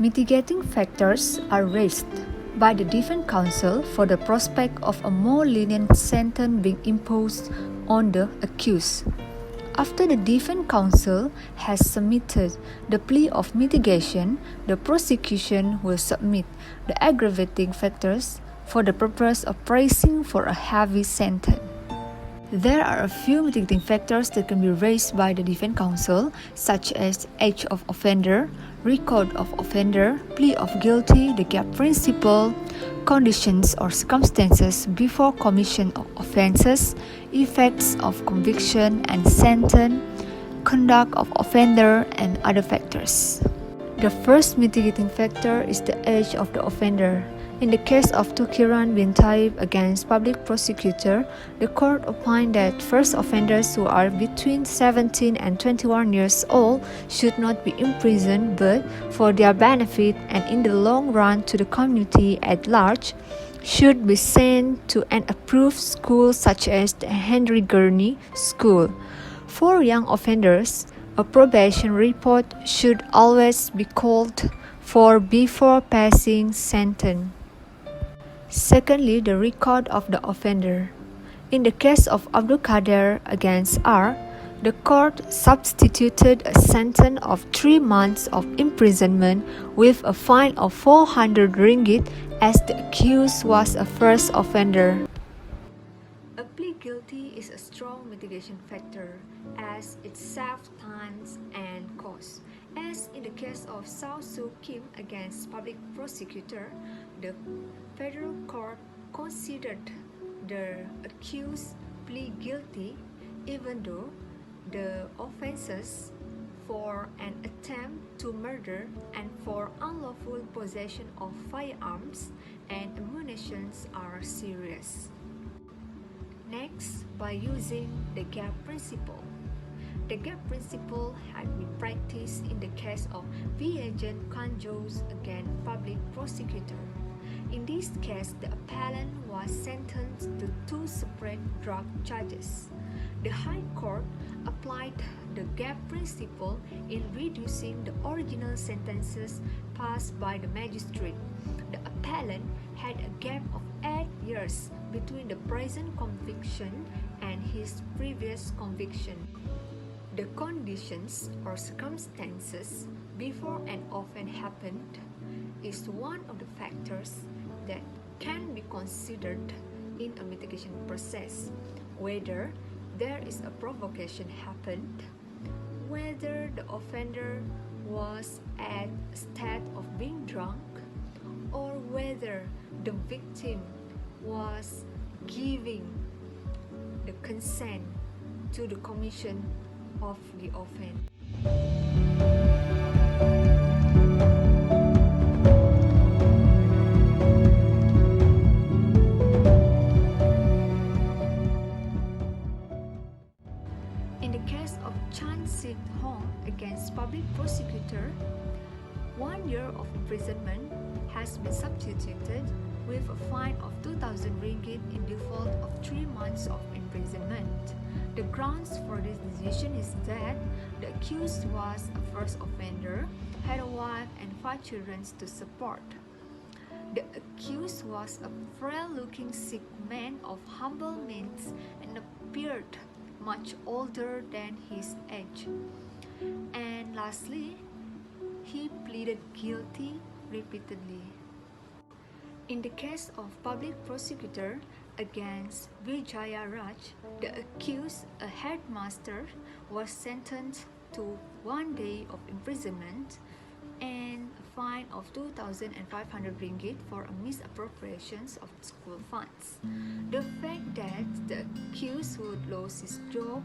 Mitigating factors are raised by the defense counsel for the prospect of a more lenient sentence being imposed on the accused. After the defense counsel has submitted the plea of mitigation, the prosecution will submit the aggravating factors for the purpose of pressing for a heavy sentence. There are a few mitigating factors that can be raised by the defense counsel, such as age of offender, record of offender, plea of guilty, the gap principle, conditions or circumstances before commission of offences, effects of conviction and sentence, conduct of offender, and other factors. The first mitigating factor is the age of the offender. In the case of Tukiran bin Taib against public prosecutor, the court opined that first offenders who are between 17 and 21 years old should not be imprisoned, but for their benefit and in the long run to the community at large, should be sent to an approved school such as the Henry Gurney School. For young offenders, a probation report should always be called for before passing sentence. Secondly, the record of the offender. In the case of Abdul Qadir against R, the court substituted a sentence of 3 months of imprisonment with a fine of 400 ringgit as the accused was a first offender. A plea guilty is a strong mitigation factor as it saves time and cost. As in the case of Sao Soo Kim against public prosecutor, the federal court considered the accused plea guilty even though the offenses for an attempt to murder and for unlawful possession of firearms and ammunition are serious. Next, by using the gap principle. The gap principle had been practiced in the case of Viajan Kanjos against public prosecutor. In this case, the appellant was sentenced to 2 separate drug charges. The High Court applied the gap principle in reducing the original sentences passed by the magistrate. The appellant had a gap of 8 years between the present conviction and his previous conviction. The conditions or circumstances before an offense happened is one of the factors that can be considered in a mitigation process, whether there is a provocation happened, whether the offender was at a state of being drunk, or whether the victim was giving the consent to the commission of the offense. In the case of Chan Sit Hong against public prosecutor, 1 year of imprisonment has been substituted with a fine of 2,000 ringgit in default of 3 months of imprisonment. The grounds for this decision is that the accused was a first offender, had a wife and 5 children to support. The accused was a frail-looking sick man of humble means and appeared much older than his age. And lastly, he pleaded guilty repeatedly. In the case of public prosecutor against Vijaya Raj, the accused, a headmaster, was sentenced to 1 day of imprisonment and a fine of 2,500 ringgit for a misappropriations of school funds. The fact that the accused would lose his job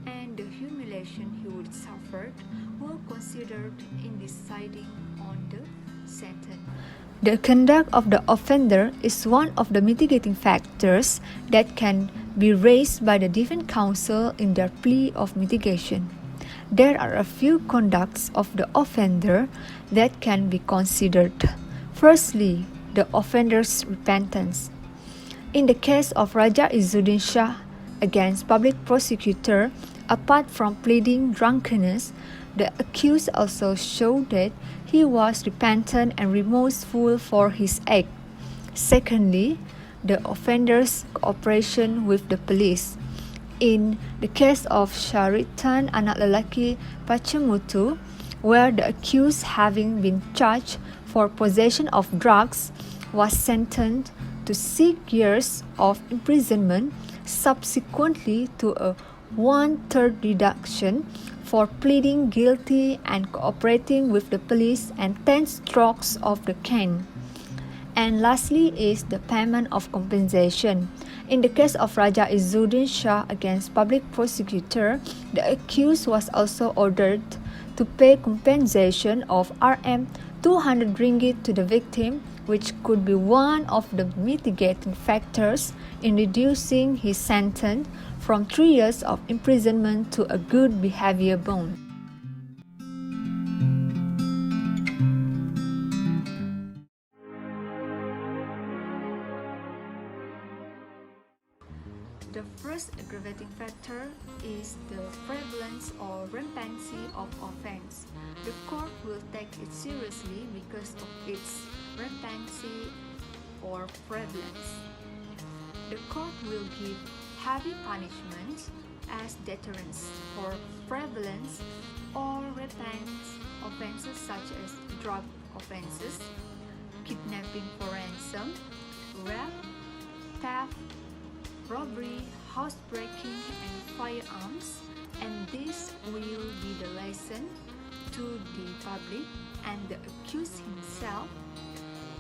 and the humiliation he would suffer were considered in deciding on the sentence. The conduct of the offender is one of the mitigating factors that can be raised by the defense counsel in their plea of mitigation. There are a few conducts of the offender that can be considered. Firstly, the offender's repentance. In the case of Raja Izzuddin Shah against public prosecutor, apart from pleading drunkenness, The accused also showed that he was repentant and remorseful for his act. Secondly, the offender's cooperation with the police. In the case of Syaritan anak lelaki Pacemutu, where the accused, having been charged for possession of drugs, was sentenced to 6 years of imprisonment, subsequently to a 1/3 reduction for pleading guilty and cooperating with the police, and 10 strokes of the cane. And lastly is the payment of compensation. In the case of Raja Izzuddin Shah against public prosecutor, the accused was also ordered to pay compensation of Rm 200 ringgit to the victim, which could be one of the mitigating factors in reducing his sentence from 3 years of imprisonment to a good behavior bond. The first aggravating factor is the prevalence or rampancy of offense. The court will take it seriously because of its rampancy or prevalence. The court will give heavy punishment as deterrence for prevalence or rampant offenses such as drug offenses, kidnapping for ransom, rape, theft, robbery, housebreaking, and firearms, and this will be the lesson to the public and the accused himself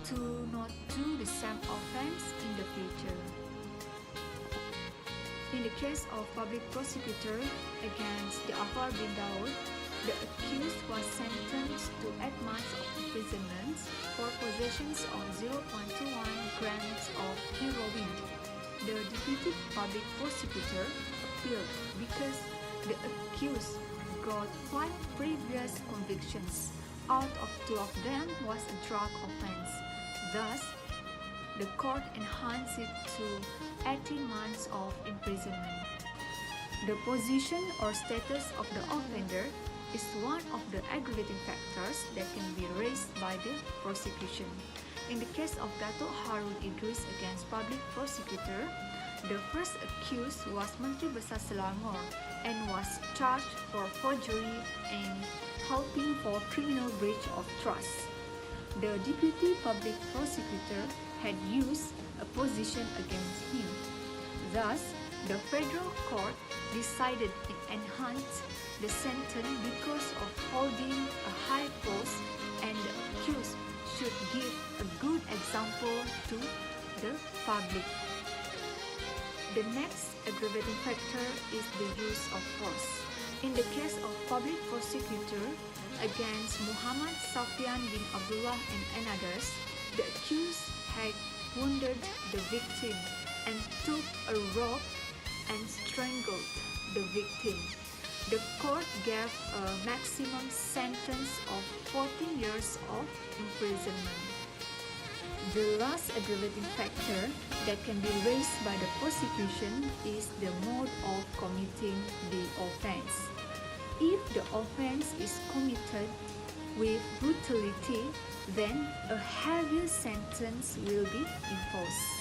to not do the same offense in the future. In the case of public prosecutor against Ja'far bin Daud, the accused was sentenced to 8 months of imprisonment for possessions of 0.21 grams of heroin. The deputy public prosecutor appealed because the accused got 5 previous convictions. Out of 2 of them was a drug offense. Thus, the court enhanced it to 18 months of imprisonment. The position or status of the offender is one of the aggravating factors that can be raised by the prosecution. In the case of Datuk Harun Idris against public prosecutor, the first accused was Menteri Besar Selangor and was charged for forgery and helping for criminal breach of trust. The deputy public prosecutor had used a position against him. Thus, the federal court decided to enhance the sentence because of holding a high post, and the accused should give a good example to the public. The next aggravating factor is the use of force. In the case of public prosecutor against Muhammad Safyan bin Abdullah and others, the accused had wounded the victim and took a rope and strangled the victim. The court gave a maximum sentence of 14 years of imprisonment. The last aggravating factor that can be raised by the prosecution is the mode of committing the offense. If the offense is committed with brutality, then a heavier sentence will be imposed.